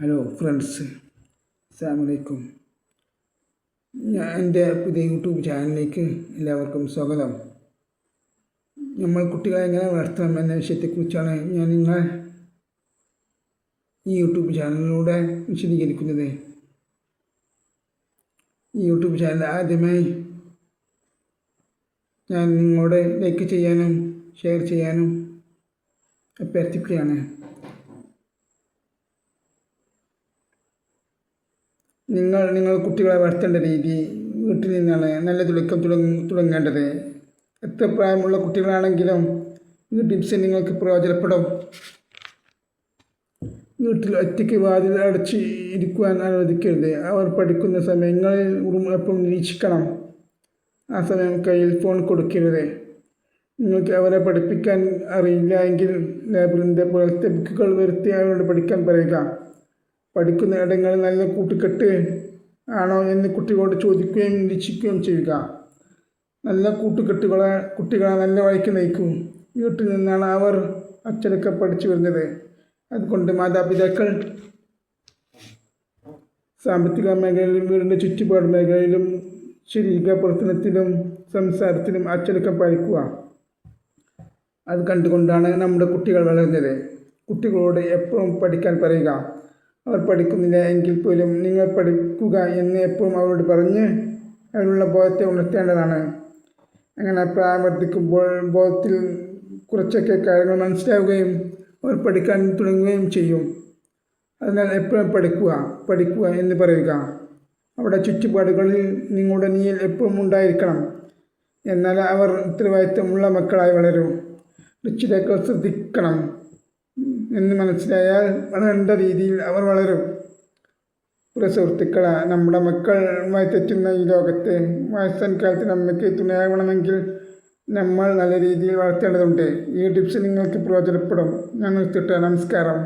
Hello friends, അസ്സലാമു അലൈക്കും. എൻ്റെ പുതിയ യൂട്യൂബ് ചാനലിലേക്ക് എല്ലാവർക്കും സ്വാഗതം. നമ്മൾ കുട്ടികളെ എങ്ങനെ വളർത്തണം എന്ന വിഷയത്തെക്കുറിച്ചാണ് ഞാൻ നിങ്ങളെ ഈ യൂട്യൂബ് ചാനലിലൂടെ വിശദീകരിക്കുന്നത്. ഈ യൂട്യൂബ് ചാനൽ ആദ്യമായി ഞാൻ നിങ്ങളോട് ലൈക്ക് ചെയ്യാനും ഷെയർ ചെയ്യാനും അഭ്യർത്ഥിക്കുകയാണ്. നിങ്ങൾ കുട്ടികളെ വളർത്തേണ്ട രീതി വീട്ടിൽ നിന്നാണ് നല്ല തുടങ്ങേണ്ടത്. എത്ര പ്രായമുള്ള കുട്ടികളാണെങ്കിലും ഈ ടിപ്സ് നിങ്ങൾക്ക് പ്രയോജനപ്പെടും. വീട്ടിൽ ഒറ്റയ്ക്ക് വാതിൽ അടച്ച് ഇരിക്കുവാൻ അനുവദിക്കരുത്. അവർ പഠിക്കുന്ന സമയങ്ങളിൽ എപ്പോഴും നിരീക്ഷിക്കണം. ആ സമയം കയ്യിൽ ഫോൺ കൊടുക്കരുത്. നിങ്ങൾക്ക് അവരെ പഠിപ്പിക്കാൻ അറിയില്ല എങ്കിൽ ലൈബ്രറിൻ്റെ പോലത്തെ ബുക്കുകൾ വരുത്തി അവരോട് പഠിക്കാൻ പറയുക. പഠിക്കുന്ന ഇടങ്ങളിൽ നല്ല കൂട്ടുകെട്ട് ആണോ എന്ന് കുട്ടികളോട് ചോദിക്കുകയും നിരീക്ഷിക്കുകയും ചെയ്യുക. നല്ല കുട്ടികളെ നല്ല വഴിക്ക് നയിക്കും. വീട്ടിൽ നിന്നാണ് അവർ അച്ചടക്കം പഠിച്ചു വരുന്നത്. അതുകൊണ്ട് മാതാപിതാക്കൾ സാമ്പത്തിക മേഖലയിലും വീടിൻ്റെ ചുറ്റുപാട് മേഖലയിലും ശാരീരിക പ്രവർത്തനത്തിലും സംസാരത്തിലും അച്ചടക്കം പാലിക്കുക. അത് കണ്ടുകൊണ്ടാണ് നമ്മുടെ കുട്ടികൾ വളരുന്നത്. കുട്ടികളോട് എപ്പോഴും പഠിക്കാൻ പറയുക. അവർ പഠിക്കുന്നില്ല എങ്കിൽ പോലും നിങ്ങൾ പഠിക്കുക എന്ന് എപ്പോഴും അവരോട് പറഞ്ഞ് അതിനുള്ള ബോധത്തെ ഉണർത്തേണ്ടതാണ്. അങ്ങനെ പ്രായം വർദ്ധിക്കുമ്പോൾ ബോധത്തിൽ കുറച്ചൊക്കെ കാര്യങ്ങൾ മനസ്സിലാവുകയും അവർ പഠിക്കാൻ തുടങ്ങുകയും ചെയ്യും. അതിനാൽ എപ്പോഴും പഠിക്കുക എന്ന് പറയുക. അവിടെ ചുറ്റുപാടുകളിൽ നിങ്ങളുടെ നീയിൽ എപ്പോഴും ഉണ്ടായിരിക്കണം. എന്നാൽ അവർ ഉത്തരവാദിത്തമുള്ള മക്കളായി വളരും. രക്ഷിതാക്കൾ ശ്രദ്ധിക്കണം എന്ന് മനസ്സിലായാൽ വളരേണ്ട രീതിയിൽ അവർ വളരും. പ്രിയ സുഹൃത്തുക്കളെ, നമ്മുടെ മക്കളുമായി തെറ്റുന്ന ഈ ലോകത്ത് വയസ്സാൻ കാലത്ത് നമ്മൾക്ക് തുണയാകണമെങ്കിൽ നമ്മൾ നല്ല രീതിയിൽ വളർത്തേണ്ടതുണ്ട്. ഈ ടിപ്സ് നിങ്ങൾക്ക് പ്രയോജനപ്പെടും. ഞാൻ നിർത്തിയിട്ട് നമസ്കാരം.